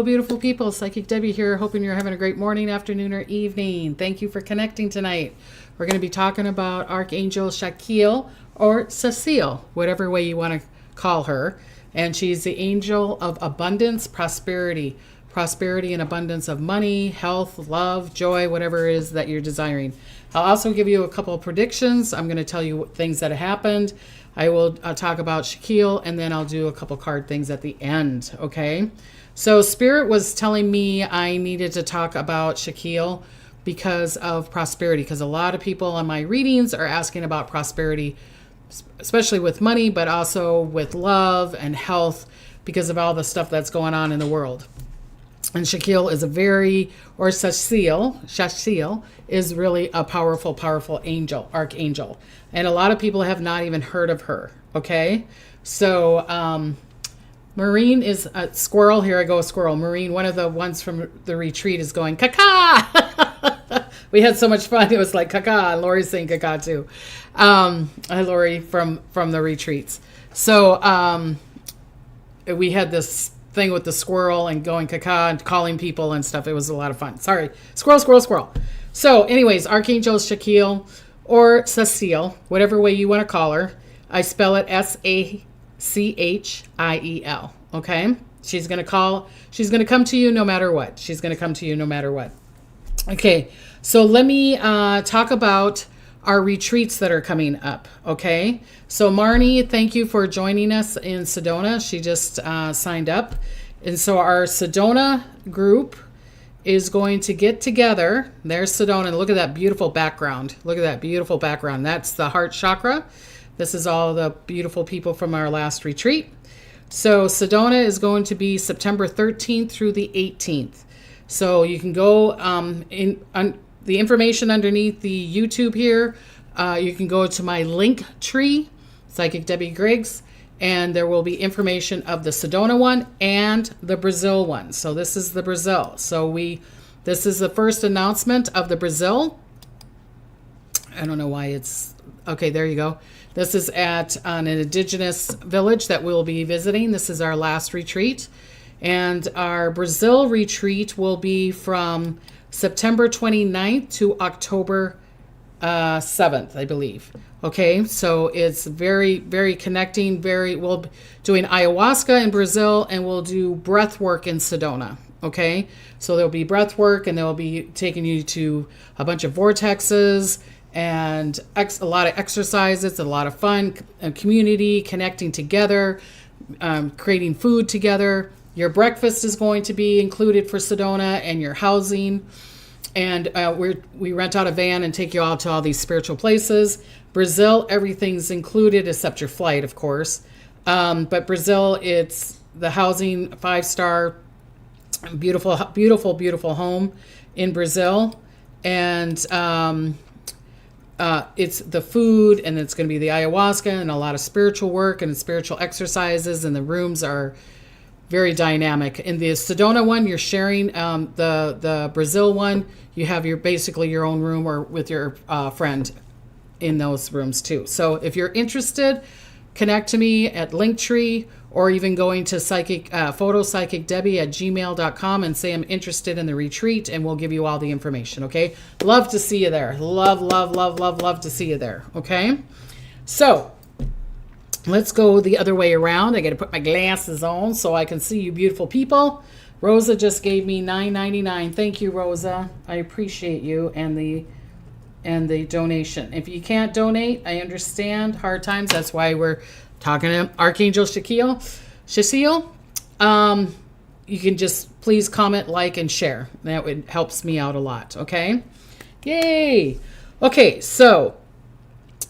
beautiful people. Psychic Debbie here, hoping you're having a great morning, afternoon, or evening. Thank you for connecting tonight. We're going to be talking about Archangel Shaquille, or Sachiel, whatever way you want to call her. And she's the angel of abundance, prosperity and abundance of money, health, love, joy, whatever it is that you're desiring. I'll also give you a couple of predictions. I'm going to tell you things that have happened. I will talk about Shaquille, and then I'll do a couple card things at the end, okay? So Spirit was telling me I needed to talk about Shaquille because of prosperity, because a lot of people on my readings are asking about prosperity, especially with money, but also with love and health because of all the stuff that's going on in the world. And Shaquille is Sachiel is really a powerful angel, archangel. And a lot of people have not even heard of her, okay? So Maureen is a squirrel. Here I go, a squirrel. Maureen, one of the ones from the retreat, is going, caca! We had so much fun. It was like caca. And Lori's saying caca too. Lori from the retreats. So we had this thing with the squirrel and going caca and calling people and stuff. It was a lot of fun. Sorry. Squirrel. So anyways, Archangel Shaquille, or Sachiel, whatever way you want to call her. I spell it Sachiel. Okay. She's going to come to you no matter what. Okay. So let me talk about our retreats that are coming up. Okay. So Marnie, thank you for joining us in Sedona. She just signed up. And so our Sedona group is going to get together. There's Sedona. Look at that beautiful background. That's the heart chakra. This is all the beautiful people from our last retreat. So Sedona is going to be September 13th through the 18th. So you can go the information underneath the YouTube here. You can go to my link tree, Psychic Debbie Griggs, and there will be information of the Sedona one and the Brazil one. So this is the Brazil. So this is the first announcement of the Brazil. I don't know why it's okay. There you go. This is at an indigenous village that we'll be visiting. This is our last retreat, and our Brazil retreat will be from September 29th to October 7th, I believe. Okay, so it's very, very connecting. We'll be doing ayahuasca in Brazil, and we'll do breath work in Sedona. Okay, so there'll be breath work, and they'll be taking you to a bunch of vortexes and a lot of exercises, a lot of fun, community, connecting together, creating food together. Your breakfast is going to be included for Sedona, and your housing. And we rent out a van and take you all to all these spiritual places. Brazil, everything's included except your flight, of course. But Brazil, it's the housing, 5-star, beautiful home in Brazil. And it's the food, and it's going to be the ayahuasca and a lot of spiritual work and spiritual exercises. And the rooms are very dynamic. In the Sedona one, you're sharing. The Brazil one, you have basically your own room or with your friend in those rooms too. So if you're interested, connect to me at Linktree, or even going to photopsychicdebbie@gmail.com and say I'm interested in the retreat, and we'll give you all the information. Okay. Love to see you there. Love to see you there. Okay. So let's go the other way around. I got to put my glasses on so I can see you beautiful people. Rosa just gave me $9.99. Thank you, Rosa. I appreciate you and the donation. If you can't donate, I understand. Hard times. That's why we're talking to Archangel Shaquille. You can just please comment, like, and share. That helps me out a lot. Okay. Yay. Okay. So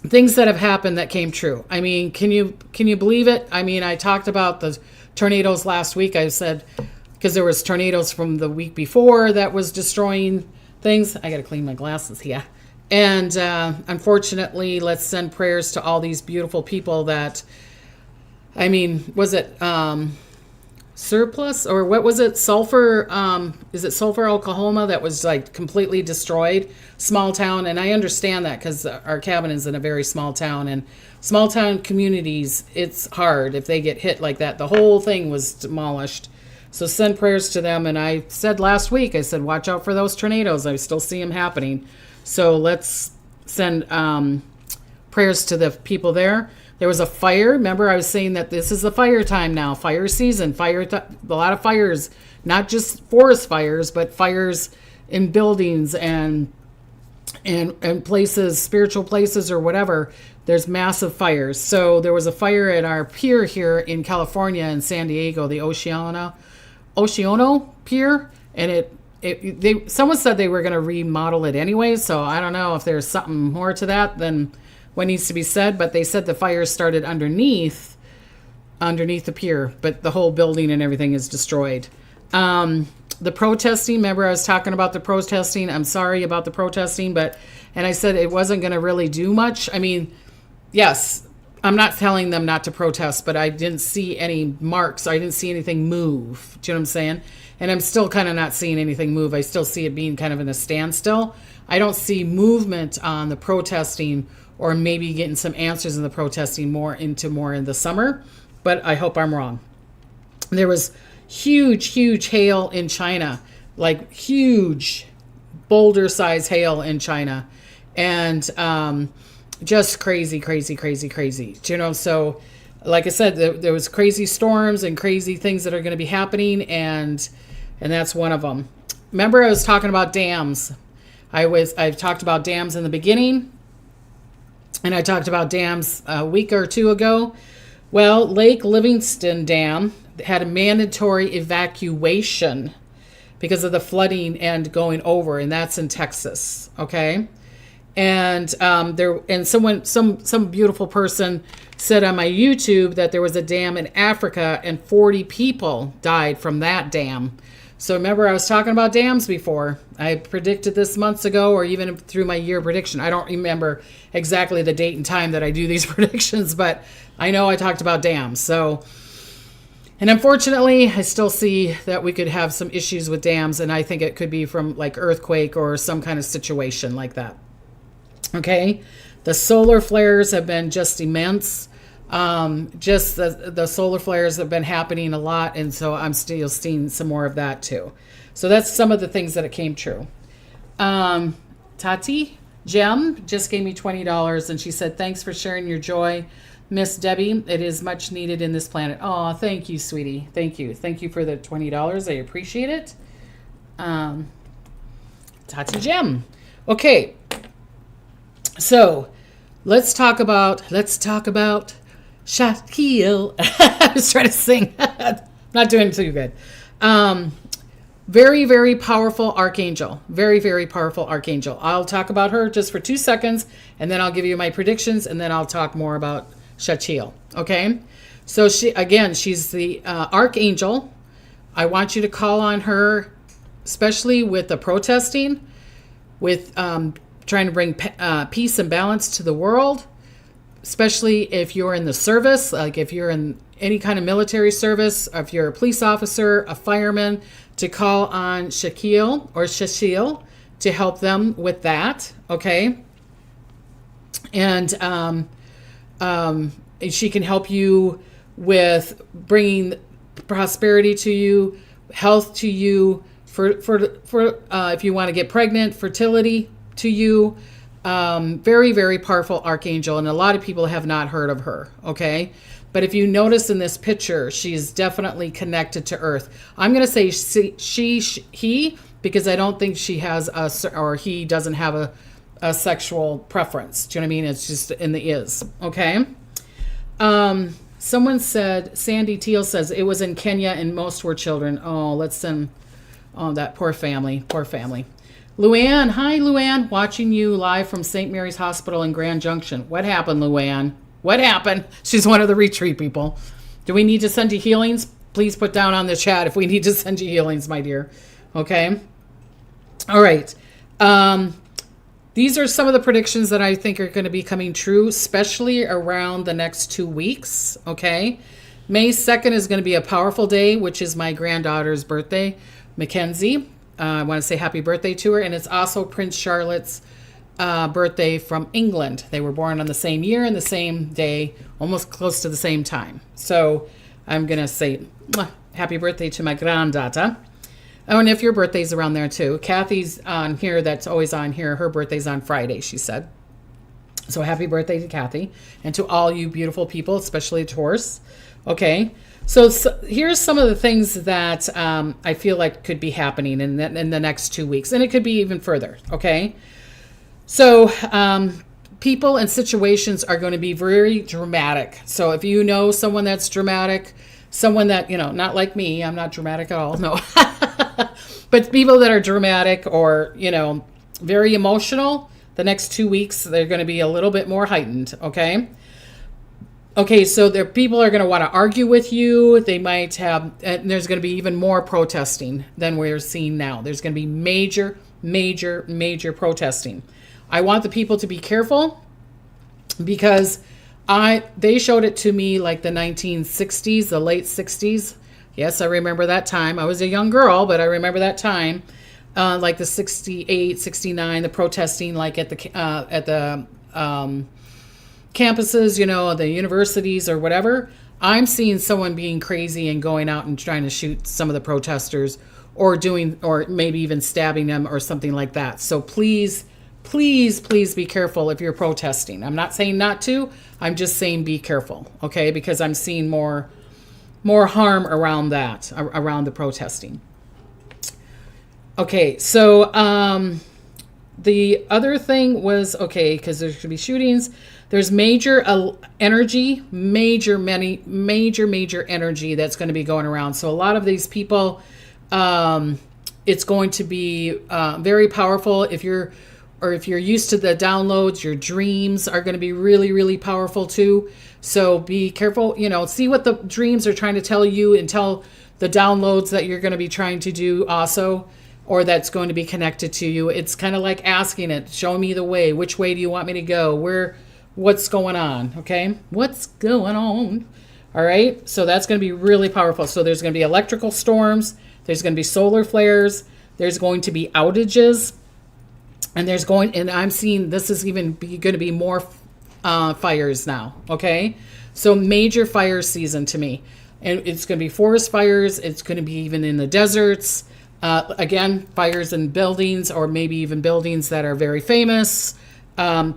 things that have happened that came true. I mean, can you believe it? I mean, I talked about the tornadoes last week. I said, because there was tornadoes from the week before that was destroying things. I got to clean my glasses here. And unfortunately, let's send prayers to all these beautiful people that, I mean, was it surplus, or what was it? Sulfur, is it Sulfur, Oklahoma, that was like completely destroyed? Small town. And I understand that because our cabin is in a very small town, and small town communities, it's hard if they get hit like that. The whole thing was demolished. So send prayers to them. And I said last week, I said, watch out for those tornadoes. I still see them happening. So let's send prayers to the people there. There was a fire. Remember, I was saying that this is the fire time now, fire season, a lot of fires, not just forest fires, but fires in buildings and places, spiritual places or whatever. There's massive fires. So there was a fire at our pier here in California in San Diego, the Oceano Pier, and someone said they were going to remodel it anyway. So I don't know if there's something more to that than what needs to be said, but they said the fire started underneath the pier, but the whole building and everything is destroyed. The protesting, remember I was talking about the protesting. I'm sorry about the protesting, and I said it wasn't going to really do much. I mean, yes, I'm not telling them not to protest, but I didn't see any marks. I didn't see anything move. Do you know what I'm saying? And I'm still kind of not seeing anything move. I still see it being kind of in a standstill. I don't see movement on the protesting, or maybe getting some answers in the protesting more in the summer, but I hope I'm wrong. There was huge hail in China, like huge boulder-sized hail in China, and just crazy. You know, so like I said, there was crazy storms and crazy things that are going to be happening, and that's one of them. Remember, I was talking about dams. I've talked about dams in the beginning. And I talked about dams a week or two ago. Well, Lake Livingston Dam had a mandatory evacuation because of the flooding and going over, and that's in Texas. Okay, and some beautiful person said on my YouTube that there was a dam in Africa and 40 people died from that dam. So remember, I was talking about dams before. I predicted this months ago, or even through my year prediction. I don't remember exactly the date and time that I do these predictions, but I know I talked about dams. So, and unfortunately, I still see that we could have some issues with dams, and I think it could be from like earthquake or some kind of situation like that. Okay, the solar flares have been just immense. Just the solar flares have been happening a lot, and so I'm still seeing some more of that too. So that's some of the things that it came true. Tati Jem just gave me $20, and she said, thanks for sharing your joy, Miss Debbie. It is much needed in this planet. Oh, thank you, sweetie. Thank you for the $20. I appreciate it. Tati Jem. Okay, so let's talk about Shaquille. I was trying to sing. Not doing too good. Very, very powerful archangel. Very, very powerful archangel. I'll talk about her just for 2 seconds, and then I'll give you my predictions, and then I'll talk more about Shaquille. Okay? So she's the archangel. I want you to call on her, especially with the protesting, with trying to bring peace and balance to the world. Especially if you're in the service, like if you're in any kind of military service, or if you're a police officer, a fireman, to call on Shaquille to help them with that, okay? And she can help you with bringing prosperity to you, health to you, for if you want to get pregnant, fertility to you. Very, very powerful archangel, and a lot of people have not heard of her, okay? But if you notice in this picture, she is definitely connected to Earth. I'm going to say he, because I don't think she has he doesn't have a sexual preference. Do you know what I mean? It's just in the is, okay? Someone said, Sandy Teal says, it was in Kenya and most were children. Oh, let's send, that poor family. Luann, hi Luann, watching you live from St. Mary's Hospital in Grand Junction. What happened, Luann? What happened? She's one of the retreat people. Do we need to send you healings? Please put down on the chat if we need to send you healings, my dear. Okay? All right. These are some of the predictions that I think are going to be coming true, especially around the next 2 weeks. Okay? May 2nd is going to be a powerful day, which is my granddaughter's birthday, Mackenzie. I want to say happy birthday to her. And it's also Prince Charlotte's birthday from England. They were born on the same year and the same day, almost close to the same time. So I'm going to say happy birthday to my granddaughter. Oh, and if your birthday's around there too. Kathy's on here, that's always on here. Her birthday's on Friday, she said. So happy birthday to Kathy and to all you beautiful people, especially Taurus. Okay, so here's some of the things that I feel like could be happening in the next 2 weeks. And it could be even further, okay? So people and situations are going to be very dramatic. So if you know someone that's dramatic, someone that, not like me, I'm not dramatic at all, no. But people that are dramatic or, very emotional, the next 2 weeks, they're going to be a little bit more heightened, okay? Okay, so people are going to want to argue with you. They might have, and there's going to be even more protesting than we're seeing now. There's going to be major, major, major protesting. I want the people to be careful because they showed it to me like the 1960s, the late 60s. Yes, I remember that time. I was a young girl, but I remember that time. Like the 68, 69, the protesting, like at the campuses, the universities or whatever. I'm seeing someone being crazy and going out and trying to shoot some of the protesters or maybe even stabbing them or something like that. So please, please, please be careful if you're protesting. I'm not saying not to. I'm just saying be careful, okay? Because I'm seeing more harm around that, around the protesting. Okay, so the other thing was, because there's going to be shootings. There's major energy, major energy that's going to be going around. So a lot of these people, it's going to be very powerful. If you're used to the downloads, your dreams are going to be really, really powerful too. So be careful, see what the dreams are trying to tell you and tell the downloads that you're going to be trying to do also, or that's going to be connected to you. It's kind of like asking it, show me the way. Which way do you want me to go? What's going on? Okay. What's going on? All right. So that's going to be really powerful. So there's going to be electrical storms. There's going to be solar flares. There's going to be outages. And I'm seeing this is even going to be more fires now. Okay. So major fire season to me. And it's going to be forest fires. It's going to be even in the deserts. Again, fires in buildings or maybe even buildings that are very famous.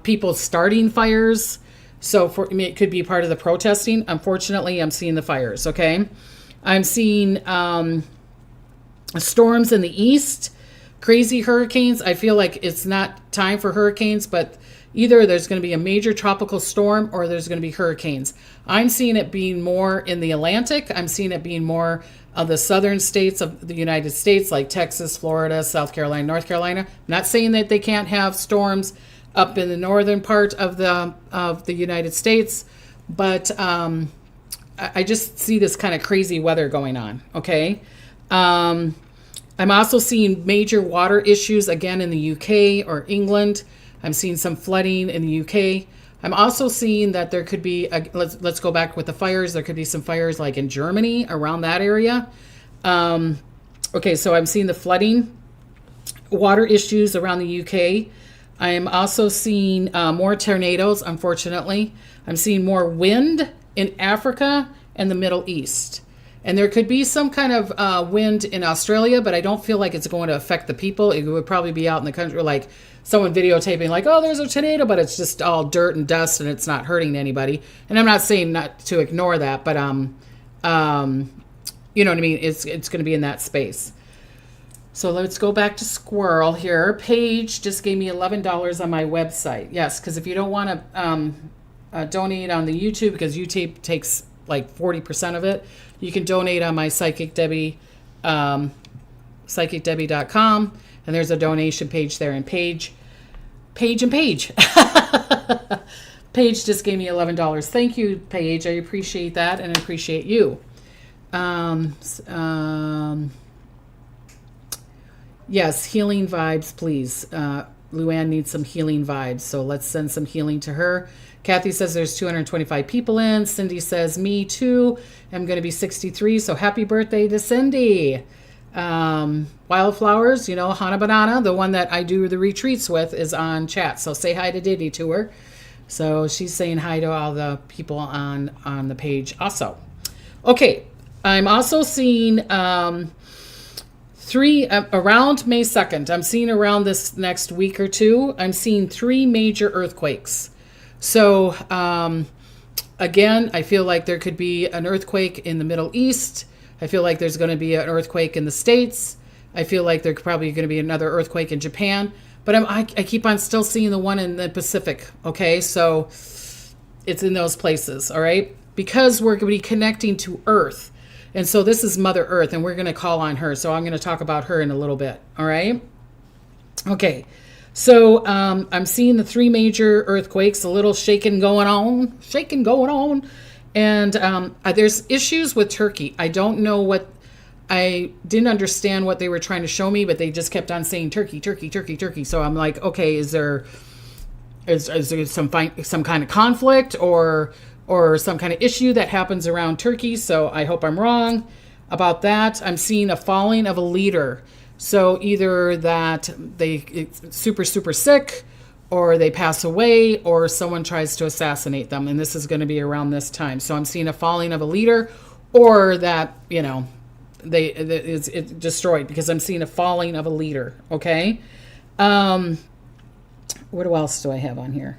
People starting fires. So it could be part of the protesting. Unfortunately, I'm seeing the fires, okay? I'm seeing storms in the east, crazy hurricanes. I feel like it's not time for hurricanes, but either there's going to be a major tropical storm or there's going to be hurricanes. I'm seeing it being more in the Atlantic. I'm seeing it being more of the southern states of the United States, like Texas, Florida, South Carolina, North Carolina. I'm not saying that they can't have storms up in the northern part of the United States, but I just see this kind of crazy weather going on, okay? I'm also seeing major water issues again in the UK or England. I'm seeing some flooding in the UK. I'm also seeing that there could be, let's go back with the fires. There could be some fires like in Germany, around that area. Okay, so I'm seeing the flooding, water issues around the UK. I am also seeing more tornadoes, unfortunately. I'm seeing more wind in Africa and the Middle East. And there could be some kind of wind in Australia, but I don't feel like it's going to affect the people. It would probably be out in the country, like someone videotaping like, oh, there's a tornado, but it's just all dirt and dust and it's not hurting anybody. And I'm not saying not to ignore that, but you know what I mean? It's going to be in that space. So let's go back to Squirrel here. Paige just gave me $11 on my website. Yes, because if you don't want to donate on the YouTube, because YouTube takes like 40% of it, you can donate on my Psychic Debbie, psychicdebbie.com, and there's a donation page there. And Paige. Paige just gave me $11. Thank you, Paige. I appreciate that, and I appreciate you. Yes, healing vibes, please. Luann needs some healing vibes, so let's send some healing to her. Kathy says there's 225 people in. Cindy says, me too. I'm going to be 63, so happy birthday to Cindy. Wildflowers, Hana Banana, the one that I do the retreats with, is on chat. So say hi to Diddy to her. So she's saying hi to all the people on the page also. Okay. I'm also seeing around May 2nd. I'm seeing around this next week or two, I'm seeing 3 major earthquakes. So again, I feel like there could be an earthquake in the Middle East. I feel like there's going to be an earthquake in the States. I feel like there's probably going to be another earthquake in Japan. But I keep on still seeing the one in the Pacific. Okay, so it's in those places, all right? Because we're going to be connecting to Earth. And so this is Mother Earth, and we're going to call on her. So I'm going to talk about her in a little bit, all right? Okay, so I'm seeing the 3 major earthquakes, a little shaking going on. And there's issues with Turkey. I don't know what, I didn't understand what they were trying to show me, but they just kept on saying Turkey, Turkey, Turkey, Turkey. So I'm like, okay, is there some kind of conflict or some kind of issue that happens around Turkey? So I hope I'm wrong about that. I'm seeing a falling of a leader. So either that they super, super sick, or they pass away, or someone tries to assassinate them. And this is going to be around this time. So I'm seeing a falling of a leader, or that, it's destroyed, because I'm seeing a falling of a leader. Okay. What else do I have on here?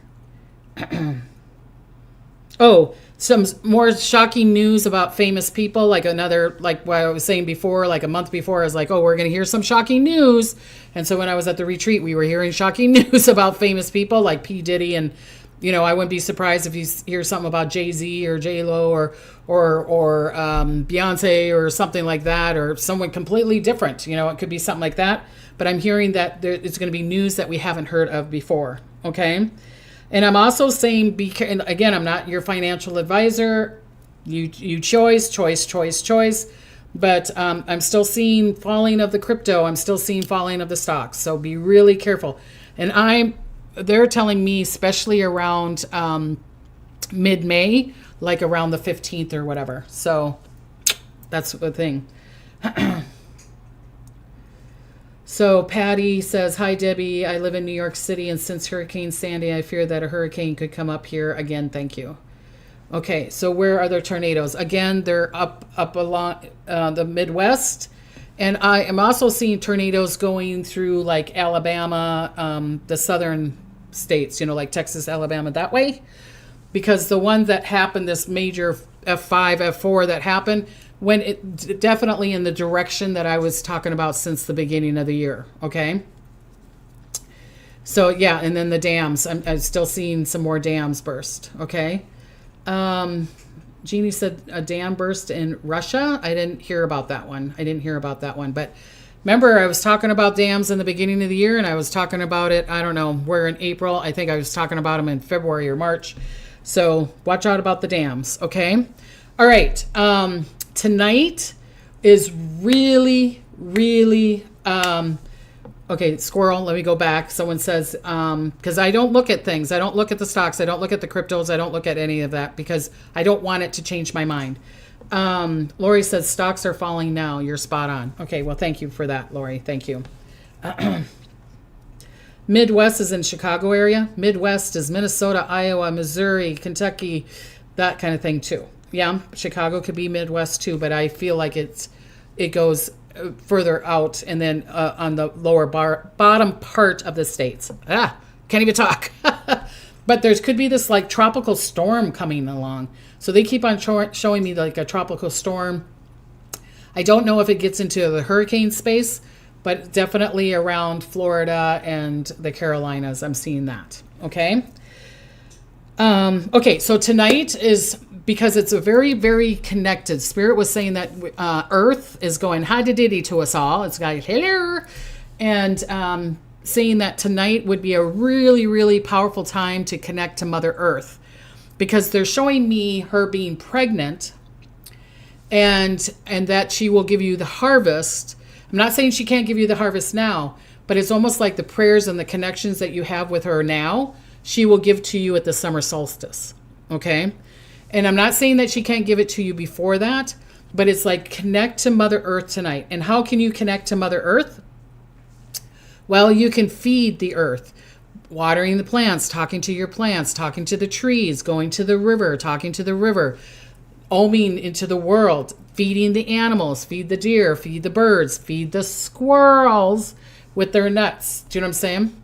Oh, some more shocking news about famous people, like what I was saying before, like a month before, I was like, oh, we're going to hear some shocking news. And so when I was at the retreat, we were hearing shocking news about famous people like P. Diddy. And, I wouldn't be surprised if you hear something about Jay-Z or J-Lo or Beyonce or something like that, or someone completely different. It could be something like that. But I'm hearing that it's going to be news that we haven't heard of before. Okay. And I'm also saying, and again, I'm not your financial advisor. You choice. But I'm still seeing falling of the crypto. I'm still seeing falling of the stocks. So be really careful. And they're telling me, especially around mid-May, like around the 15th or whatever. So that's the thing. So Patty says, hi, Debbie. I live in New York City, and since Hurricane Sandy, I fear that a hurricane could come up here again. Thank you. Okay, so where are there tornadoes? Again, they're up along the Midwest. And I am also seeing tornadoes going through like Alabama, the southern states, like Texas, Alabama, that way. Because the one that happened, this major F5, F4 that happened, when it definitely in the direction that I was talking about since the beginning of the year. Okay. So yeah. And then the dams, I'm still seeing some more dams burst. Okay. Jeannie said a dam burst in Russia. I didn't hear about that one. But remember, I was talking about dams in the beginning of the year, and I was talking about it, I don't know, where in April. I think I was talking about them in February or March. So watch out about the dams. Okay. All right. Tonight is really, really, okay, squirrel, let me go back. Someone says, because I don't look at things. I don't look at the stocks. I don't look at the cryptos. I don't look at any of that because I don't want it to change my mind. Lori says, stocks are falling now. You're spot on. Okay, well, thank you for that, Lori. Thank you. Midwest is in Chicago area. Midwest is Minnesota, Iowa, Missouri, Kentucky, that kind of thing too. Yeah, Chicago could be Midwest too, but I feel like it goes further out and then on the lower bottom part of the states. Can't even talk. But there could be this like tropical storm coming along. So they keep on showing me like a tropical storm. I don't know if it gets into the hurricane space, but definitely around Florida and the Carolinas. I'm seeing that. Okay. Okay, so tonight is, because it's a very, very connected. Spirit was saying that Earth is going hi-de-diddy to us all. It's got hello. And saying that tonight would be a really, really powerful time to connect to Mother Earth. Because they're showing me her being pregnant and that she will give you the harvest. I'm not saying she can't give you the harvest now, but it's almost like the prayers and the connections that you have with her now, she will give to you at the summer solstice. Okay? And I'm not saying that she can't give it to you before that, but it's like connect to Mother Earth tonight. And how can you connect to Mother Earth? Well, you can feed the earth, watering the plants, talking to your plants, talking to the trees, going to the river, talking to the river, oming into the world, feeding the animals, feed the deer, feed the birds, feed the squirrels with their nuts. Do you know what I'm saying?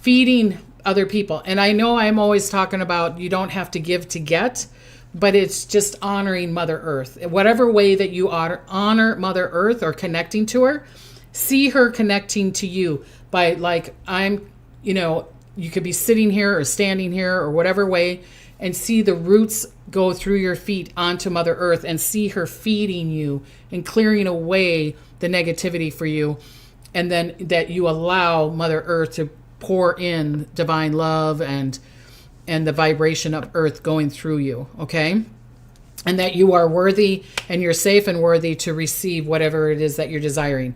Feeding other people. And I know I'm always talking about you don't have to give to get, but it's just honoring Mother Earth. Whatever way that you honor Mother Earth or connecting to her, see her connecting to you by like, you could be sitting here or standing here or whatever way, and see the roots go through your feet onto Mother Earth and see her feeding you and clearing away the negativity for you. And then that you allow Mother Earth to pour in divine love and the vibration of Earth going through you, okay? And that you are worthy and you're safe and worthy to receive whatever it is that you're desiring.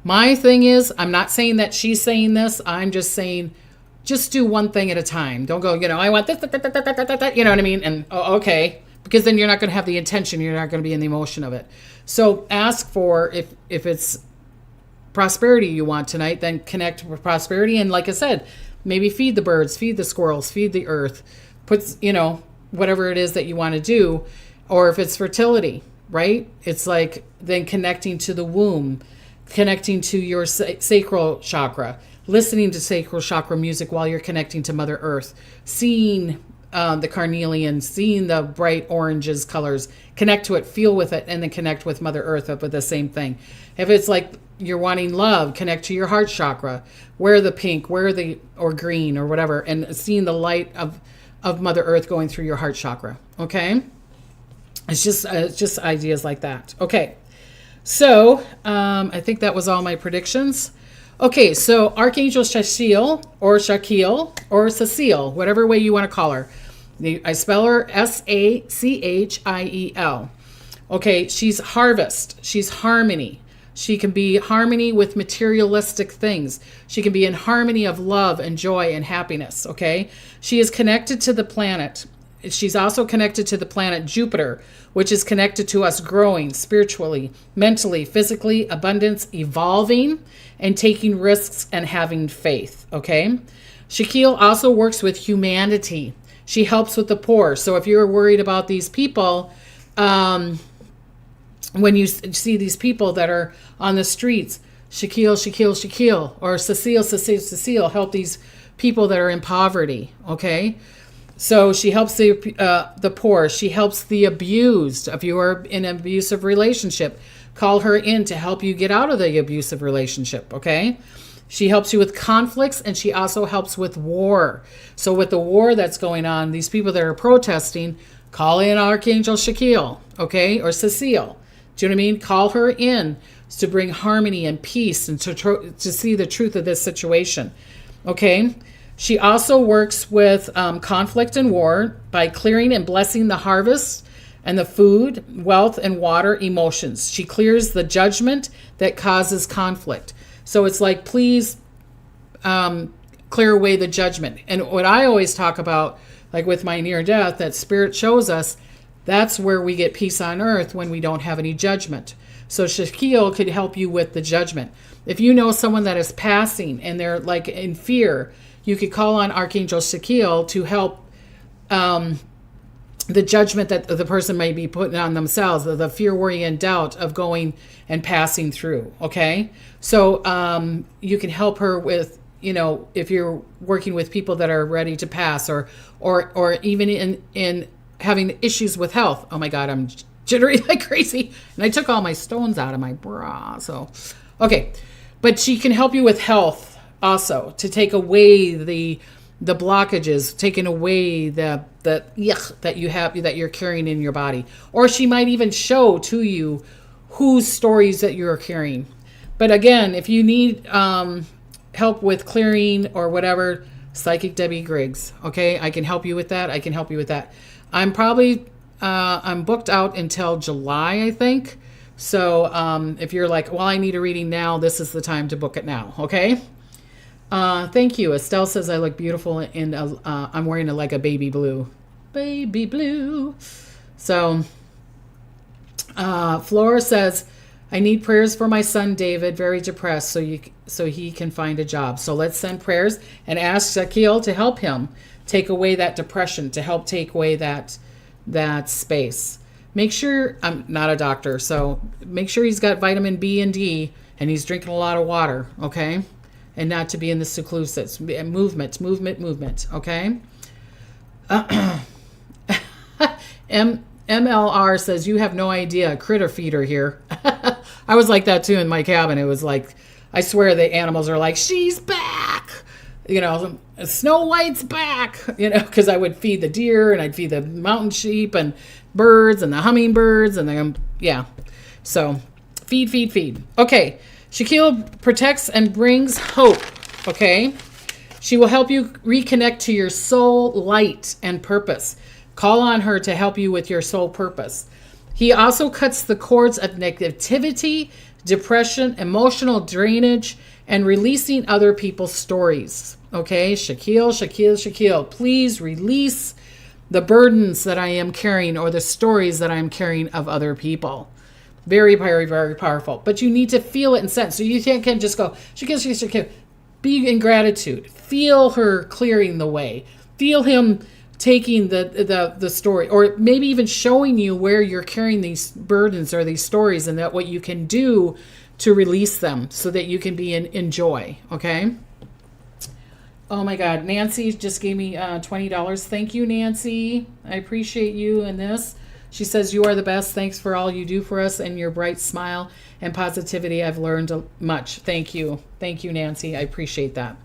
My thing is, I'm not saying that she's saying this. I'm just saying, just do one thing at a time. Don't go, I want this, you know what I mean? And, okay, because then you're not going to have the intention. You're not going to be in the emotion of it. So ask for, if it's prosperity you want tonight, then connect with prosperity. And like I said, maybe feed the birds, feed the squirrels, feed the earth, whatever it is that you want to do. Or if it's fertility, right? It's like then connecting to the womb, connecting to your sacral chakra, listening to sacral chakra music while you're connecting to Mother Earth, seeing the carnelian, seeing the bright oranges colors, connect to it, feel with it, and then connect with Mother Earth with the same thing. If it's like you're wanting love, connect to your heart chakra, wear the pink, or green or whatever, and seeing the light of Mother Earth going through your heart chakra. Okay. It's just ideas like that. Okay. So, I think that was all my predictions. Okay. So Archangel Sachiel or Sachiel, whatever way you want to call her. I spell her Sachiel. Okay. She's harvest. She's harmony. She can be harmony with materialistic things. She can be in harmony of love and joy and happiness, okay? She is connected to the planet. She's also connected to the planet Jupiter, which is connected to us growing spiritually, mentally, physically, abundance, evolving, and taking risks and having faith, okay? Shaquille also works with humanity. She helps with the poor. So if you're worried about these people, when you see these people that are on the streets, Shaquille, or Cecile, help these people that are in poverty, okay? So she helps the poor. She helps the abused. If you are in an abusive relationship, call her in to help you get out of the abusive relationship, okay? She helps you with conflicts, and she also helps with war. So with the war that's going on, these people that are protesting, call in Archangel Shaquille, okay, or Cecile. Do you know what I mean? Call her in to bring harmony and peace and to see the truth of this situation. Okay? She also works with conflict and war by clearing and blessing the harvest and the food, wealth, and water emotions. She clears the judgment that causes conflict. So it's like, please clear away the judgment. And what I always talk about, like with my near death, that Spirit shows us, that's where we get peace on earth when we don't have any judgment. So Shaquille could help you with the judgment. If you know someone that is passing and they're like in fear, you could call on Archangel Sachiel to help the judgment that the person may be putting on themselves, the fear, worry, and doubt of going and passing through. Okay. So you can help her with, if you're working with people that are ready to pass or even in having issues with health. Oh my God, I'm jittery like crazy. And I took all my stones out of my bra. So, okay. But she can help you with health also, to take away the blockages, taking away the yuck that you have, that you're carrying in your body. Or she might even show to you whose stories that you're carrying. But again, if you need help with clearing or whatever, Psychic Debbie Griggs. Okay, I can help you with that. I'm probably, I'm booked out until July, I think. So if you're like, well, I need a reading now, this is the time to book it now. Okay. Thank you. Estelle says I look beautiful in, I'm wearing like a baby blue. Baby blue. So Flora says, I need prayers for my son, David, very depressed, so he can find a job. So let's send prayers and ask Shaquille to help him take away that depression, to help take away that space. Make sure, I'm not a doctor, so make sure he's got vitamin B and D and he's drinking a lot of water, okay? And not to be in the seclusives. Movement, okay? MLR says, you have no idea, critter feeder here. I was like that too in my cabin. It was like, I swear the animals are like, she's back. Snow White's back, because I would feed the deer and I'd feed the mountain sheep and birds and the hummingbirds and so feed. Okay. Shaquille protects and brings hope. Okay. She will help you reconnect to your soul light and purpose. Call on her to help you with your soul purpose. He also cuts the cords of negativity, depression, emotional drainage, and releasing other people's stories. Okay, Shaquille, please release the burdens that I am carrying or the stories that I'm carrying of other people. Very, very, very powerful. But you need to feel it and sense. So you can't just go, Shaquille. Be in gratitude. Feel her clearing the way. Feel him taking the story, or maybe even showing you where you're carrying these burdens or these stories, and that what you can do to release them so that you can be in joy. Okay. Oh my God. Nancy just gave me $20. Thank you, Nancy. I appreciate you in this. She says, you are the best. Thanks for all you do for us and your bright smile and positivity. I've learned much. Thank you. Thank you, Nancy. I appreciate that.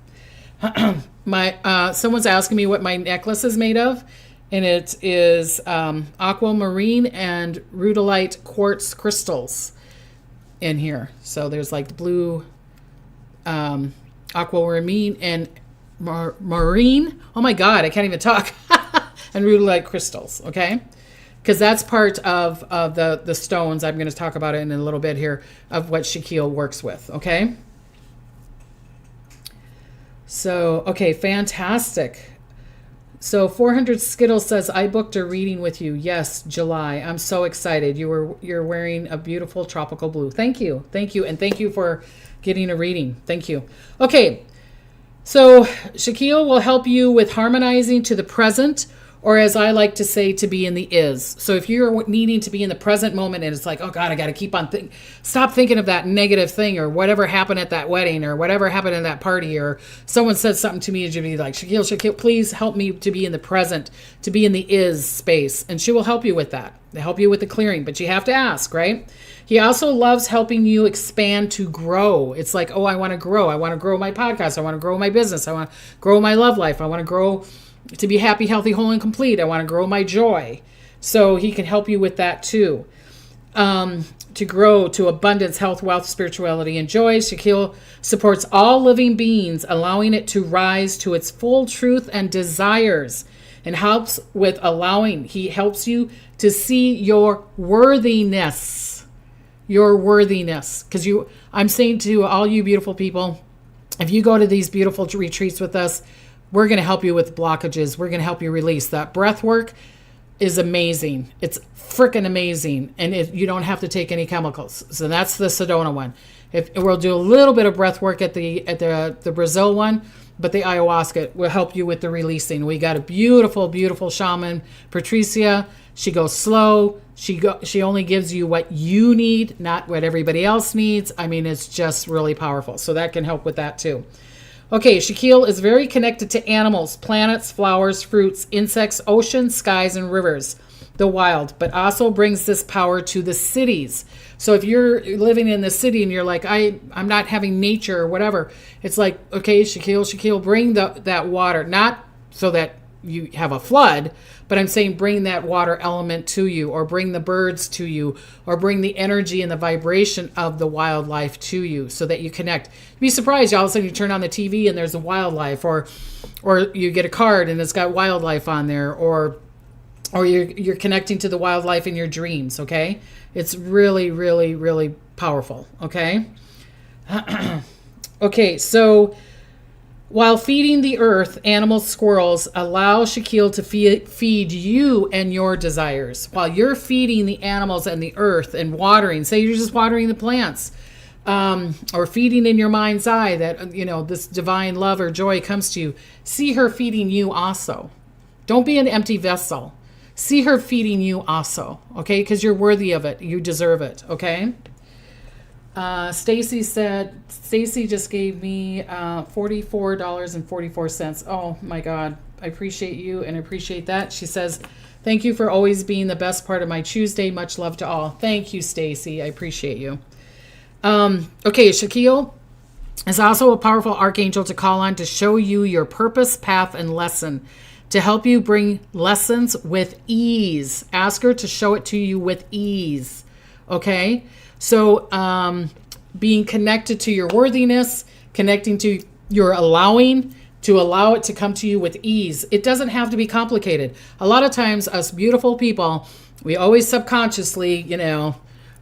Someone's asking me what my necklace is made of, and it is aquamarine and rudolite quartz crystals in here. So there's like blue aquamarine and marine. Oh my God, I can't even talk. And rudolite crystals, okay? Because that's part of the stones. I'm going to talk about it in a little bit here of what Shaquille works with, okay? So, okay, fantastic. So 400 Skittles says, I booked a reading with you. Yes, July. I'm so excited. You're wearing a beautiful tropical blue. Thank you. And thank you for getting a reading. Thank you. Okay, so Shaquille will help you with harmonizing to the present, or as I like to say, to be in the is. So if you're needing to be in the present moment and it's like, oh God, I got to keep on stop thinking of that negative thing or whatever happened at that wedding or whatever happened in that party, or someone said something to me, to be like, Shaquille, please help me to be in the present, to be in the is space. And she will help you with that. They help you with the clearing, but you have to ask, right? He also loves helping you expand to grow. It's like, oh, I want to grow. I want to grow my podcast. I want to grow my business. I want to grow my love life. I want to grow to be happy, healthy, whole, and complete. I want to grow my joy. So he can help you with that too. To grow to abundance, health, wealth, spirituality, and joy. Shaquille supports all living beings, allowing it to rise to its full truth and desires, and helps with allowing. He helps you to see your worthiness. Your worthiness. Because I'm saying to all you beautiful people, if you go to these beautiful retreats with us, we're going to help you with blockages. We're going to help you release. That breath work is amazing. It's freaking amazing. And you don't have to take any chemicals. So that's the Sedona one. We'll do a little bit of breath work at the Brazil one, but the ayahuasca will help you with the releasing. We got a beautiful, beautiful shaman, Patricia. She goes slow. She only gives you what you need, not what everybody else needs. I mean, it's just really powerful. So that can help with that too. Okay, Shaquille is very connected to animals, planets, flowers, fruits, insects, oceans, skies, and rivers, the wild, but also brings this power to the cities. So if you're living in the city and you're like, I'm not having nature or whatever, it's like, okay, Shaquille, bring that water, not so that you have a flood, but I'm saying bring that water element to you, or bring the birds to you, or bring the energy and the vibration of the wildlife to you so that you connect. You'd be surprised, all of a sudden you turn on the TV and there's a wildlife, or you get a card and it's got wildlife on there, or you're connecting to the wildlife in your dreams, okay? It's really, really, really powerful, okay? Okay, so while feeding the earth, animals, squirrels, allow Shaquille to feed you and your desires. While you're feeding the animals and the earth and watering, say you're just watering the plants, or feeding in your mind's eye that, this divine love or joy comes to you. See her feeding you also. Don't be an empty vessel. see her feeding you also, okay? Because you're worthy of it. You deserve it, okay? Stacy just gave me $44.44. Oh my God. I appreciate you and appreciate that. She says, thank you for always being the best part of my Tuesday. Much love to all. Thank you, Stacy. I appreciate you. Okay, Shaquille is also a powerful archangel to call on to show you your purpose, path, and lesson, to help you bring lessons with ease. Ask her to show it to you with ease. Okay? So being connected to your worthiness, connecting to your allowing, to allow it to come to you with ease. It doesn't have to be complicated. A lot of times, us beautiful people, we always subconsciously,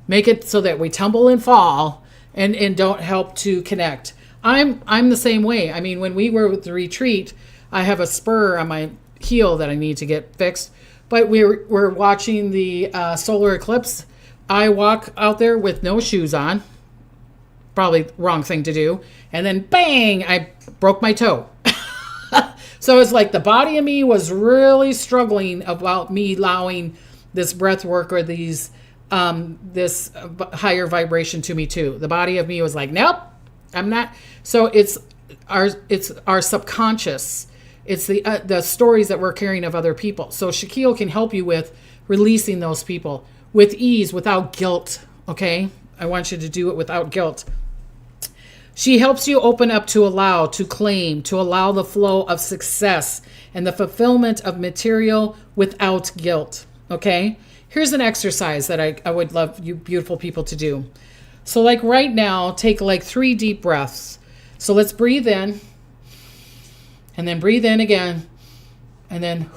make it so that we tumble and fall and don't help to connect. I'm the same way. I mean, when we were with the retreat, I have a spur on my heel that I need to get fixed. But we're watching the solar eclipse. I walk out there with no shoes on. Probably wrong thing to do. And then bang, I broke my toe. So it's like the body of me was really struggling about me allowing this breath work or these this higher vibration to me too. The body of me was like, nope, I'm not. So it's our subconscious. It's the stories that we're carrying of other people. So Shaquille can help you with releasing those people with ease, without guilt. Okay, I want you to do it without guilt. She helps you open up to allow, to claim, to allow the flow of success and the fulfillment of material without guilt. Okay? Here's an exercise that I would love you beautiful people to do. So like right now, take like 3 deep breaths. So let's breathe in and then breathe in again. And then,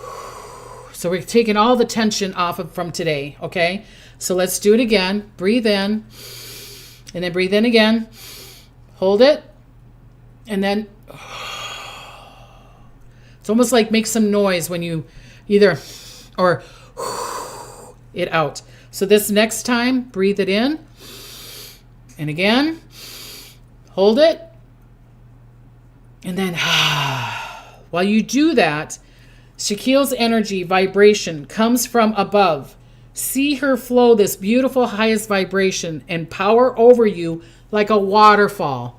so we're taking all the tension off from today. Okay? So let's do it again. Breathe in and then breathe in again. Hold it, and then it's almost like make some noise when you either or it out. So this next time, breathe it in, and again, hold it, and then while you do that, Shaquille's energy vibration comes from above. See her flow this beautiful highest vibration and power over you like a waterfall.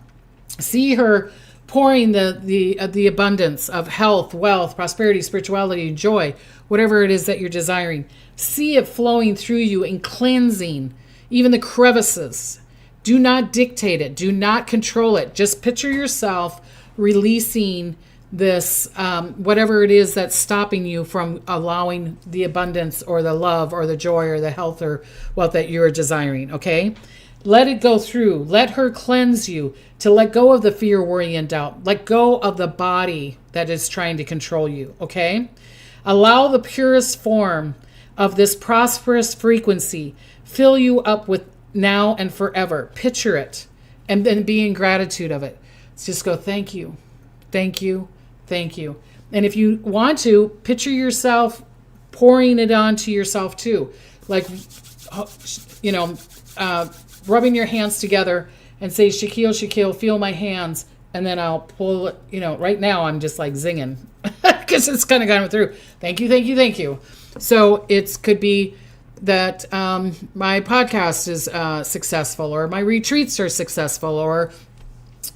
See her pouring the abundance of health, wealth, prosperity, spirituality, joy, whatever it is that you're desiring. See it flowing through you and cleansing even the crevices. Do not dictate it. Do not control it. Just picture yourself releasing this, whatever it is that's stopping you from allowing the abundance or the love or the joy or the health or wealth that you're desiring, okay? Let it go through. Let her cleanse you to let go of the fear, worry, and doubt. Let go of the body that is trying to control you, okay? Allow the purest form of this prosperous frequency fill you up with now and forever. Picture it and then be in gratitude of it. Just go, thank you, thank you, thank you. And if you want to, picture yourself pouring it onto yourself too. Like, rubbing your hands together and say, Shaquille, Shaquille, feel my hands. And then I'll pull it, right now I'm just like zinging because it's kind of gone through. Thank you, thank you, thank you. So it could be that my podcast is successful, or my retreats are successful,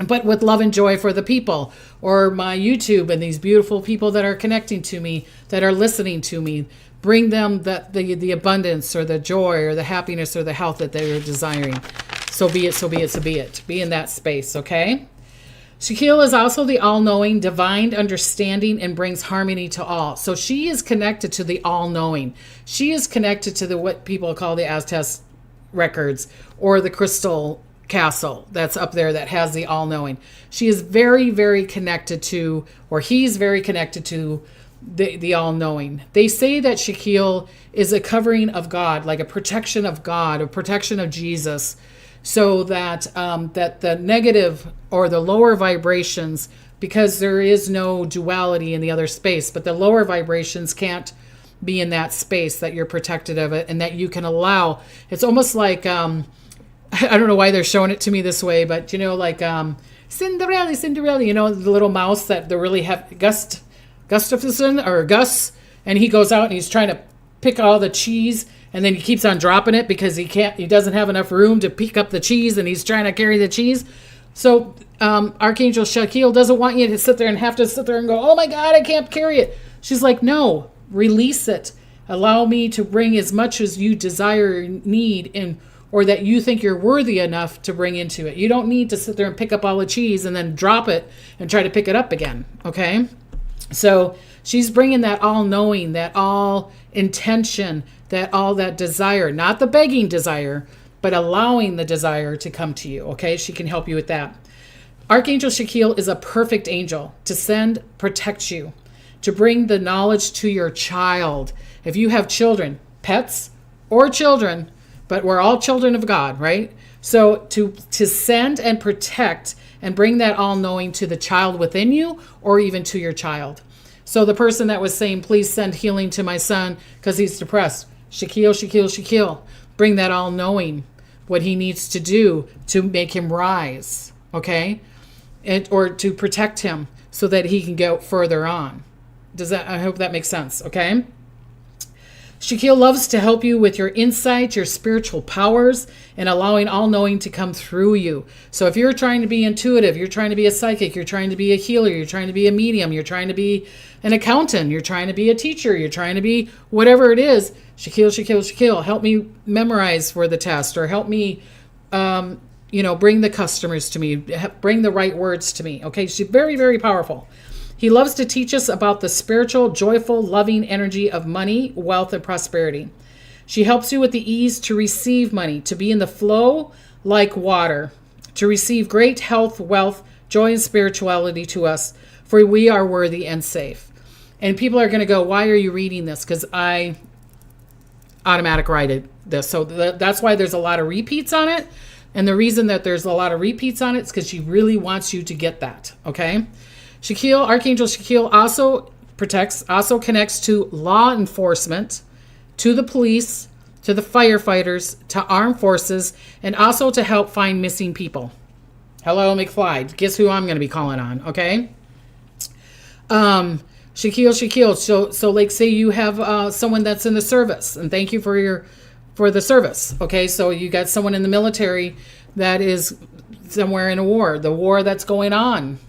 but with love and joy for the people, or my YouTube and these beautiful people that are connecting to me, that are listening to me. Bring them the abundance or the joy or the happiness or the health that they are desiring. So be it, so be it, so be it. Be in that space, okay? Shaquille is also the all-knowing, divine understanding, and brings harmony to all. So she is connected to the all-knowing. She is connected to what people call the Aztec records or the crystal castle that's up there that has the all-knowing. She is very, very connected to, or he's very connected to, the all-knowing. They say that Shaquille is a covering of God, like a protection of God, a protection of Jesus, so that that the negative or the lower vibrations, because there is no duality in the other space, but the lower vibrations can't be in that space, that you're protected of it and that you can allow. It's almost like I don't know why they're showing it to me this way, but like Cinderella, the little mouse that they really have Gustafson or Gus, and he goes out and he's trying to pick all the cheese, and then he keeps on dropping it because he doesn't have enough room to pick up the cheese, and he's trying to carry the cheese. So Archangel Sachiel doesn't want you to sit there and have to sit there and go, oh my God, I can't carry it. She's like, no, release it. Allow me to bring as much as you desire, need, or that you think you're worthy enough to bring into it. You don't need to sit there and pick up all the cheese and then drop it and try to pick it up again. Okay? So she's bringing that all knowing, that all intention, that all that desire, not the begging desire, but allowing the desire to come to you. Okay? She can help you with that. Archangel Sachiel is a perfect angel to send, protect you, to bring the knowledge to your child. If you have children, pets or children, but we're all children of God, right? So to send and protect and bring that all-knowing to the child within you, or even to your child. So the person that was saying, please send healing to my son because he's depressed. Shaquille, bring that all-knowing, what he needs to do to make him rise, okay? Or to protect him so that he can go further on. I hope that makes sense, okay? Shaquille loves to help you with your insight, your spiritual powers, and allowing all-knowing to come through you. So if you're trying to be intuitive, you're trying to be a psychic, you're trying to be a healer, you're trying to be a medium, you're trying to be an accountant, you're trying to be a teacher, you're trying to be whatever it is, Shaquille, help me memorize for the test, or help me, bring the customers to me, bring the right words to me. Okay, she's very, very powerful. He loves to teach us about the spiritual, joyful, loving energy of money, wealth, and prosperity. She helps you with the ease to receive money, to be in the flow like water, to receive great health, wealth, joy, and spirituality to us, for we are worthy and safe. And people are going to go, why are you reading this? Because I automatic write this. So that's why there's a lot of repeats on it. And the reason that there's a lot of repeats on it is because she really wants you to get that, okay? Archangel Sachiel also connects to law enforcement, to the police, to the firefighters, to armed forces, and also to help find missing people. Hello, McFly. Guess who I'm going to be calling on, okay? Shaquille. So like, say you have someone that's in the service, and thank you for the service, okay? So you got someone in the military that is somewhere in a war, the war that's going on.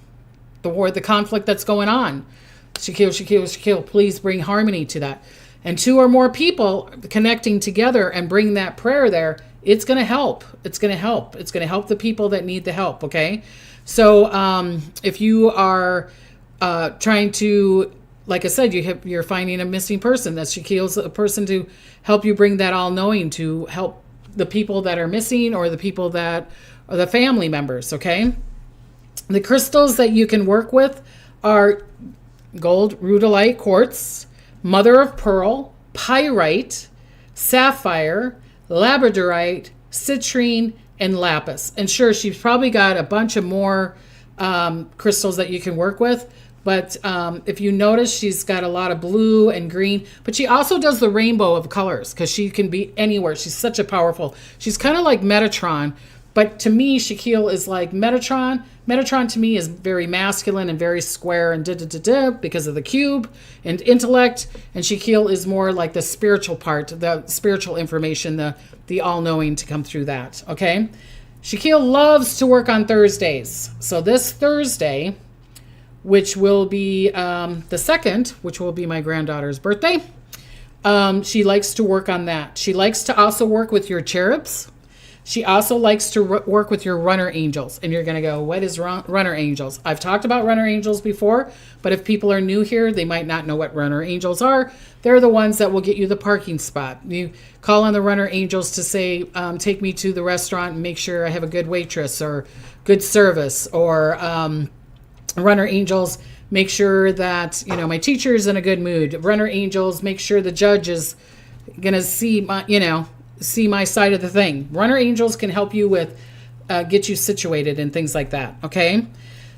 The conflict that's going on. Shaquille, please bring harmony to that. And 2 or more people connecting together and bring that prayer there, it's going to help. It's going to help. It's going to help the people that need the help, okay? So if you are trying to, like I said, you're finding a missing person, that Shaquille's a person to help you bring that all-knowing, to help the people that are missing, or the people that are the family members, okay? The crystals that you can work with are gold rudolite quartz, mother of pearl, pyrite, sapphire, labradorite, citrine, and lapis. And sure, she's probably got a bunch of more crystals that you can work with. But if you notice, she's got a lot of blue and green. But she also does the rainbow of colors because she can be anywhere. She's such a powerful. She's kind of like Metatron. But to me, Shaquille is like Metatron. Metatron to me is very masculine and very square and because of the cube and intellect. And Shaquille is more like the spiritual part, the spiritual information, the all-knowing to come through that, okay? Shaquille loves to work on Thursdays. So this Thursday, which will be the 2nd, which will be my granddaughter's birthday, she likes to work on that. She likes to also work with your cherubs. She also likes to work with your runner angels. And you're going to go, what is runner angels? I've talked about runner angels before, but if people are new here, they might not know what runner angels are. They're the ones that will get you the parking spot. You call on the runner angels to say, take me to the restaurant and make sure I have a good waitress or good service. Or runner angels, make sure that, my teacher's in a good mood. Runner angels, make sure the judge is going to see my side of the thing. Runner angels can help you with, get you situated and things like that, okay?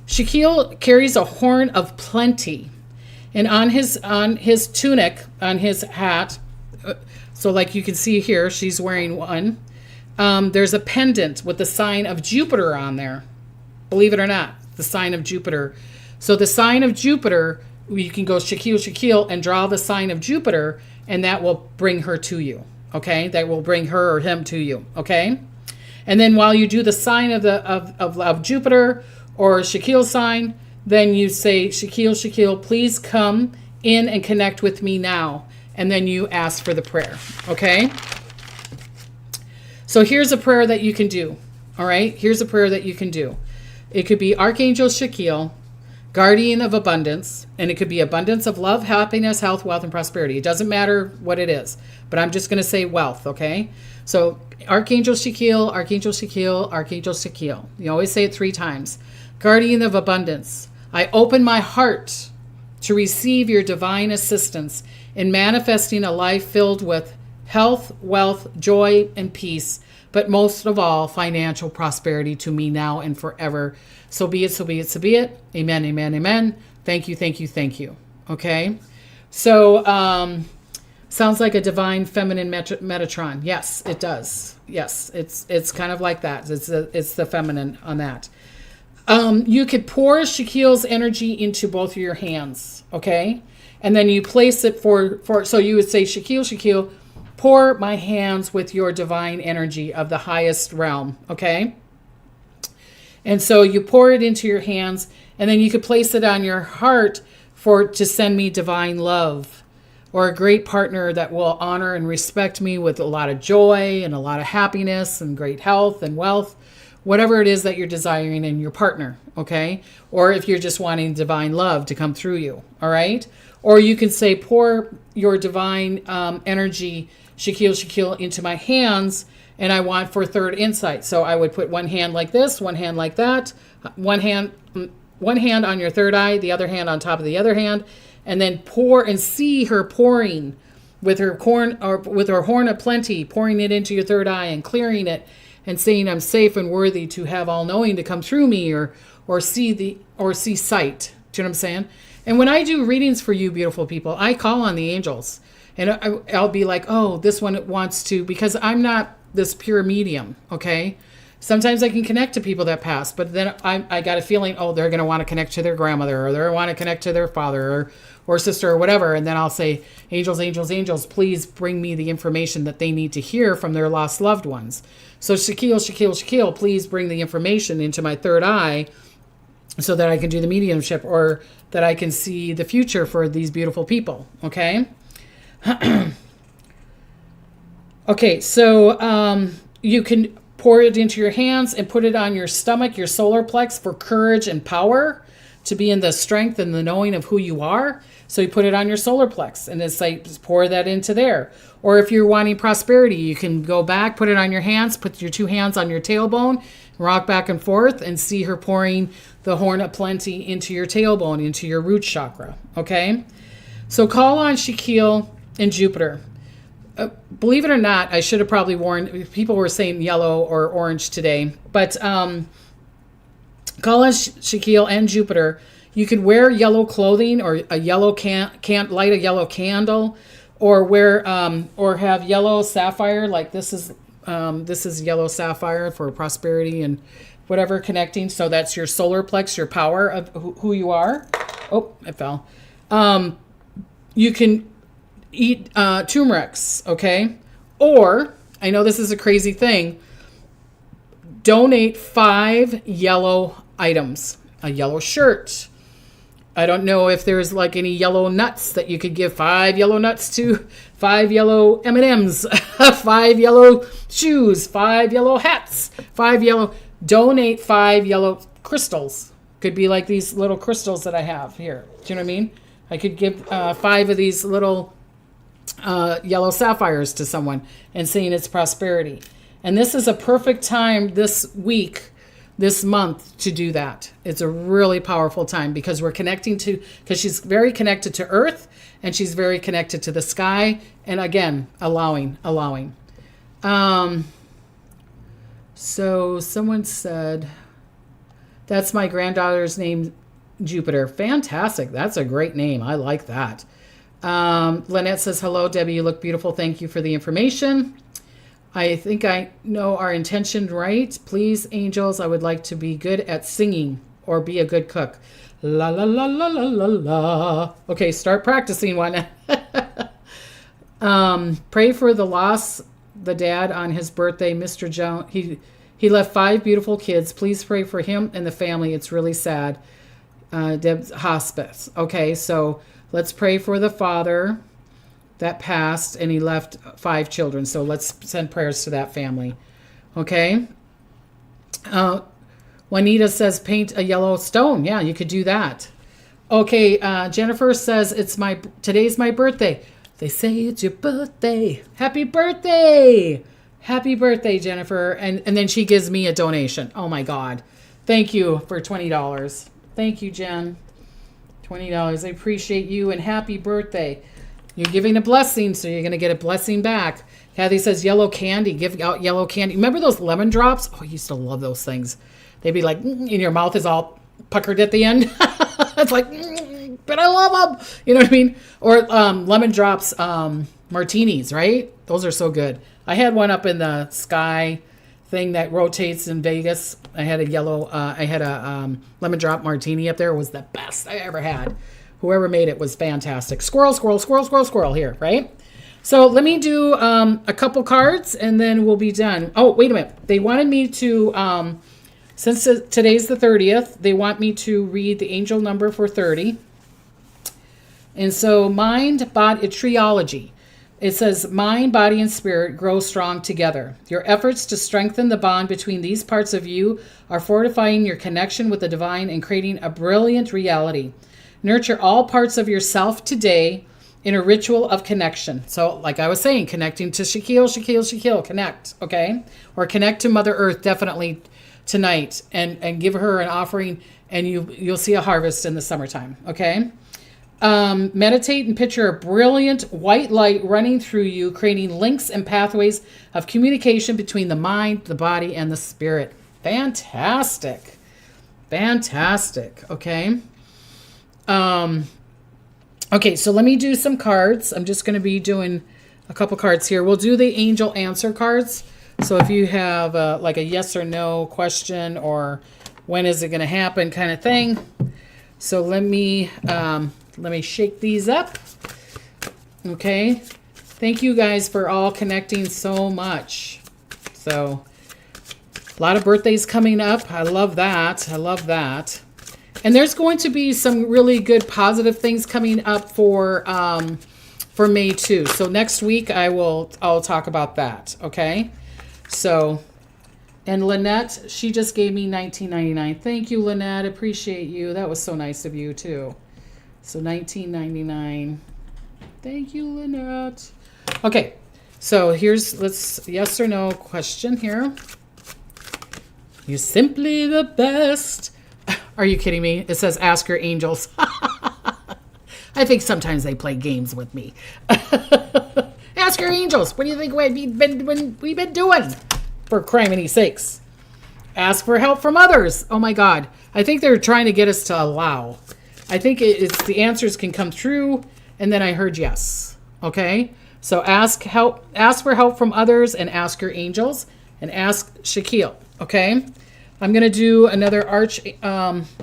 Shaquille carries a horn of plenty. And on his tunic, on his hat, so like you can see here, she's wearing one, there's a pendant with the sign of Jupiter on there. Believe it or not, the sign of Jupiter. So the sign of Jupiter you can go Shaquille, Shaquille, and draw the sign of Jupiter, and that will bring her to you. Okay, that will bring her or him to you. Okay, and then while you do the sign of Jupiter or Shaquille sign, then you say, Shaquille, Shaquille, please come in and connect with me now. And then you ask for the prayer. Okay? So here's a prayer that you can do. All right? Here's a prayer that you can do. It could be Archangel Sachiel, guardian of abundance. And it could be abundance of love, happiness, health, wealth, and prosperity. It doesn't matter what it is. But I'm just going to say wealth. Okay? So Archangel Sachiel, Archangel Sachiel, Archangel Sachiel. You always say it 3 times. Guardian of abundance. I open my heart to receive your divine assistance in manifesting a life filled with health, wealth, joy, and peace, but most of all, financial prosperity to me now and forever. So be it, so be it, so be it. Amen, amen, amen. Thank you, thank you, thank you. Okay? So, sounds like a divine feminine Metatron. Yes, it does. Yes, it's kind of like that. It's the feminine on that. You could pour Shaquille's energy into both of your hands, okay? And then you place it so you would say, Shaquille, Shaquille, pour my hands with your divine energy of the highest realm, okay? And so you pour it into your hands, and then you could place it on your heart to send me divine love, or a great partner that will honor and respect me with a lot of joy and a lot of happiness and great health and wealth. Whatever it is that you're desiring in your partner, okay? Or if you're just wanting divine love to come through you, all right? Or you can say, pour your divine energy, Shaquille, Shaquille, into my hands, and I want for third insight. So I would put one hand like this, one hand like that, one hand on your third eye, the other hand on top of the other hand, and then pour and see her pouring with her horn of plenty, pouring it into your third eye and clearing it, and saying I'm safe and worthy to have all knowing to come through me, or see sight. Do you know what I'm saying? And when I do readings for you beautiful people, I call on the angels, and I'll be like, oh, this one wants to, because I'm not this pure medium. Okay. Sometimes I can connect to people that passed, but then I got a feeling, oh, they're going to want to connect to their grandmother, or they want to connect to their father or sister or whatever. And then I'll say, angels, angels, angels, please bring me the information that they need to hear from their lost loved ones. So Shaquille, Shaquille, Shaquille, please bring the information into my third eye so that I can do the mediumship, or that I can see the future for these beautiful people. Okay. Okay. So, you can pour it into your hands and put it on your stomach, your solar plex, for courage and power, to be in the strength and the knowing of who you are. So you put it on your solar plex, and it's like, just pour that into there. Or if you're wanting prosperity, you can go back, put it on your hands, put your 2 hands on your tailbone, rock back and forth, and see her pouring the horn of plenty into your tailbone, into your root chakra. Okay? So call on Shaquille and Jupiter. Believe it or not, I should have probably warned. People were saying yellow or orange today, but call on Shaquille and Jupiter. You could wear yellow clothing, or a yellow can't light a yellow candle, or wear or have yellow sapphire. Like this is yellow sapphire for prosperity and whatever connecting. So that's your solar plex, your power of who you are. Oh, it fell. You can eat turmerics, okay? Or, I know this is a crazy thing, donate 5 yellow items. A yellow shirt. I don't know if there's like any yellow nuts that you could give 5 yellow nuts to, 5 yellow M&Ms, 5 yellow shoes, 5 yellow hats, donate 5 yellow crystals. Could be like these little crystals that I have here. Do you know what I mean? I could give 5 of these little yellow sapphires to someone and saying it's prosperity. And this is a perfect time this week, this month, to do that. It's a really powerful time because because she's very connected to Earth, and she's very connected to the sky, and again, allowing. So someone said, that's my granddaughter's name, Jupiter. Fantastic. That's a great name. I like that. Lynette says, hello, Debbie, you look beautiful. Thank you for the information. I think I know our intention right. Please, angels, I would like to be good at singing or be a good cook. La la la la la la la. Okay, start practicing one. Pray for the loss, the dad on his birthday, Mr. Jones. He left 5 beautiful kids. Please pray for him and the family. It's really sad. Deb's hospice. Okay, so let's pray for the father that passed and he left 5 children. So let's send prayers to that family. Okay. Juanita says paint a yellow stone. Yeah, you could do that. Okay, Jennifer says today's my birthday. They say it's your birthday. Happy birthday. Happy birthday, Jennifer. And then she gives me a donation. Oh my God. Thank you for $20. Thank you, Jen. $20. I appreciate you and happy birthday. You're giving a blessing, so you're going to get a blessing back. Kathy says yellow candy. Give out yellow candy. Remember those lemon drops? Oh, I used to love those things. They'd be like, and your mouth is all puckered at the end. It's like, but I love them. You know what I mean? Or lemon drops martinis, right? Those are so good. I had one up in the sky thing that rotates in Vegas. I had a lemon drop martini up there. It was the best I ever had. Whoever made it was fantastic. Squirrel, squirrel, squirrel, squirrel, squirrel here, right? So let me do a couple cards and then we'll be done. Oh, wait a minute. They wanted me to, since today's the 30th, they want me to read the angel number for 30. And so mind, body, triology. It says, mind, body, and spirit grow strong together. Your efforts to strengthen the bond between these parts of you are fortifying your connection with the divine and creating a brilliant reality. Nurture all parts of yourself today in a ritual of connection. So like I was saying, connecting to Shaquille, connect, okay? Or connect to Mother Earth definitely tonight and give her an offering and you'll see a harvest in the summertime, okay? Meditate and picture a brilliant white light running through you, creating links and pathways of communication between the mind, the body, and the spirit. Fantastic. Fantastic. Okay. Okay, so let me do some cards. I'm just going to be doing a couple cards here. We'll do the angel answer cards. So if you have like a yes or no question or when is it going to happen kind of thing. So let me shake these up. Okay. Thank you guys for all connecting so much. So a lot of birthdays coming up. I love that. I love that. And there's going to be some really good positive things coming up for May too. So next week I'll talk about that. Okay. So, and Lynette, she just gave me $19.99. Thank you, Lynette. Appreciate you. That was so nice of you too. So $19.99. Thank you, Lynette. Okay. So let's yes or no question here. You're simply the best. Are you kidding me? It says ask your angels. I think sometimes they play games with me. Ask your angels. What do you think we've been doing? For criminy sakes. Ask for help from others. Oh my God. I think they're trying to get us to allow. I think it's the answers can come true. And then I heard yes. Okay. So ask for help from others and ask your angels and ask Shaquille. Okay. I'm going to do another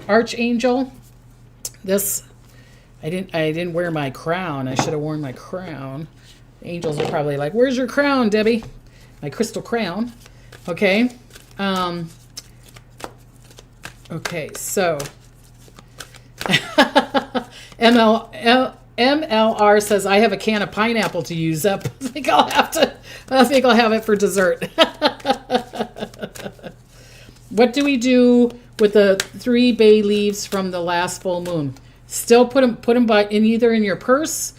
archangel. This, I didn't wear my crown. I should have worn my crown. Angels are probably like, where's your crown, Debbie? My crystal crown. Okay. Okay. So MLR says, I have a can of pineapple to use up. I think I'll have it for dessert. What do we do with the 3 bay leaves from the last full moon? Still put them either in your purse.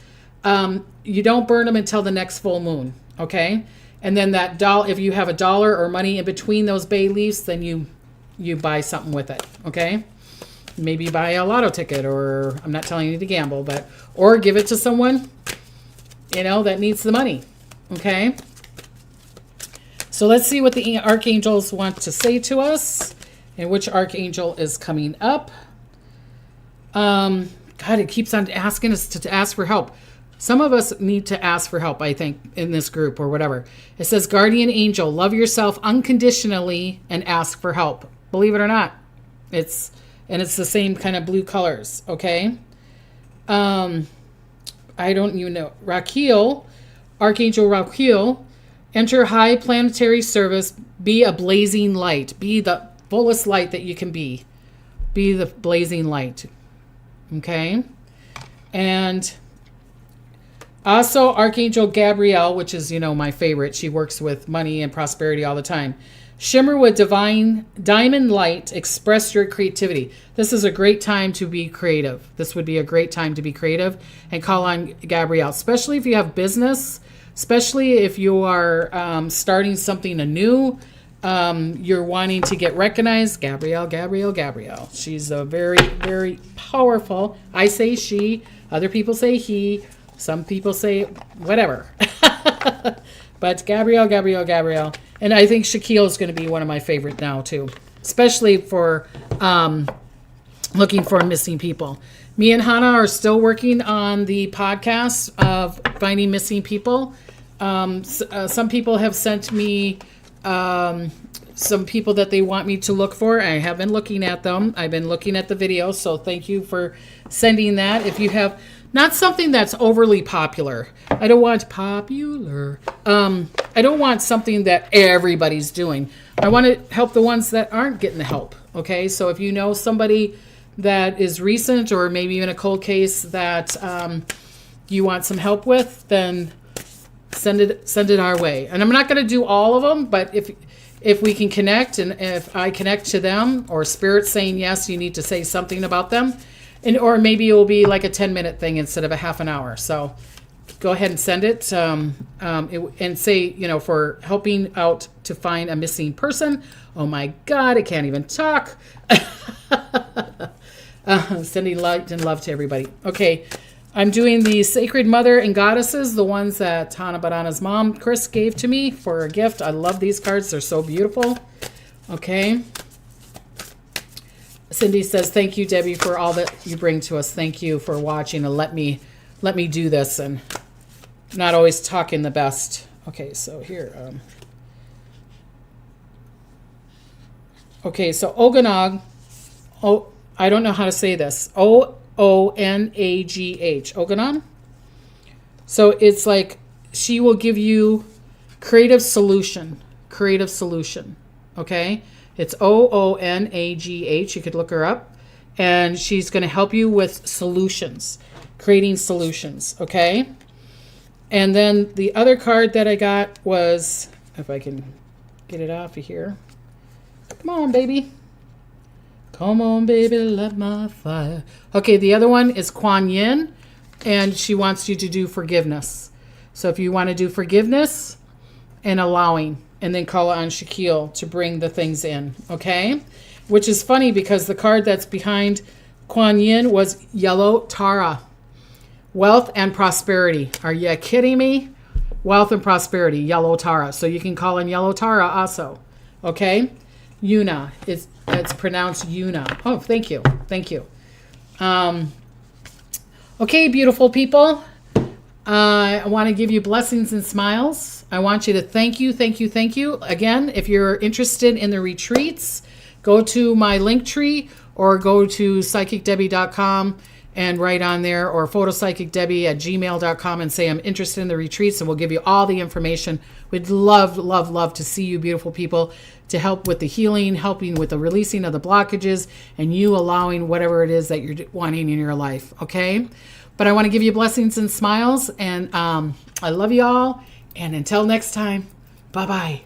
You don't burn them until the next full moon. Okay. And then if you have $1 or money in between those bay leaves, then you buy something with it. Okay. Maybe buy a lotto ticket, or I'm not telling you to gamble, or give it to someone, that needs the money. Okay. So let's see what the archangels want to say to us and which archangel is coming up. God, it keeps on asking us to ask for help. Some of us need to ask for help, I think, in this group or whatever. It says, guardian angel, love yourself unconditionally and ask for help. Believe it or not, it's and it's the same kind of blue colors. Okay. I don't even know. Rachiel, Archangel Rachiel, enter high planetary service. Be a blazing light. Be the fullest light that you can be. Be the blazing light. Okay. And also Archangel Gabrielle, which is, my favorite. She works with money and prosperity all the time. Shimmer with divine diamond light. Express your creativity. This is a great time to be creative. This would be a great time to be creative and call on Gabrielle, especially if you have business, especially if you are starting something anew. You're wanting to get recognized. Gabrielle. She's a very, very powerful. I say she. Other people say he. Some people say whatever. But Gabrielle. And I think Shaquille is going to be one of my favorite now, too. Especially for looking for missing people. Me and Hannah are still working on the podcast of finding missing people. Some people have sent me some people that they want me to look for. I have been looking at them. I've been looking at the videos. So thank you for sending that. If you have not something that's overly popular. I don't want popular. I don't want something that everybody's doing. I want to help the ones that aren't getting the help. Okay, so if you know somebody that is recent or maybe even a cold case that you want some help with, then send it our way. And I'm not going to do all of them, but if we can connect, and if I connect to them, or Spirit saying yes, you need to say something about them. Or maybe it will be like a 10-minute thing instead of a half an hour. So go ahead and send it, and say, for helping out to find a missing person. Oh my God, I can't even talk. Sending light and love to everybody. Okay, I'm doing the Sacred Mother and Goddesses, the ones that Hannah Badana's mom, Chris, gave to me for a gift. I love these cards. They're so beautiful. Okay. Cindy says, thank you, Debbie, for all that you bring to us. Thank you for watching and let me do this and not always talking the best. Okay, so here. Okay, so Ogonag. Oh, I don't know how to say this. O-O-N-A-G-H. Ogonag. So it's like she will give you creative solution. Okay? It's O-O-N-A-G-H. You could look her up. And she's going to help you with solutions. Creating solutions. Okay? And then the other card that I got was, if I can get it off of here. Come on, baby. Come on, baby, light my fire. Okay, the other one is Kuan Yin. And she wants you to do forgiveness. So if you want to do forgiveness and allowing, and then call on Shaquille to bring the things in, okay? Which is funny because the card that's behind Kuan Yin was Yellow Tara. Wealth and prosperity. Are you kidding me? Wealth and prosperity, Yellow Tara. So you can call in Yellow Tara also, okay? Yuna. It's pronounced Yuna. Oh, thank you. Okay, beautiful people. I want to give you blessings and smiles. I want you to thank you. Again, if you're interested in the retreats, go to my link tree or go to psychicdebbie.com and write on there, or photopsychicdebbie@gmail.com and say I'm interested in the retreats, and we'll give you all the information. We'd love to see you, beautiful people, to help with the healing, helping with the releasing of the blockages, and you allowing whatever it is that you're wanting in your life, okay? But I want to give you blessings and smiles, and I love you all. And until next time, bye-bye.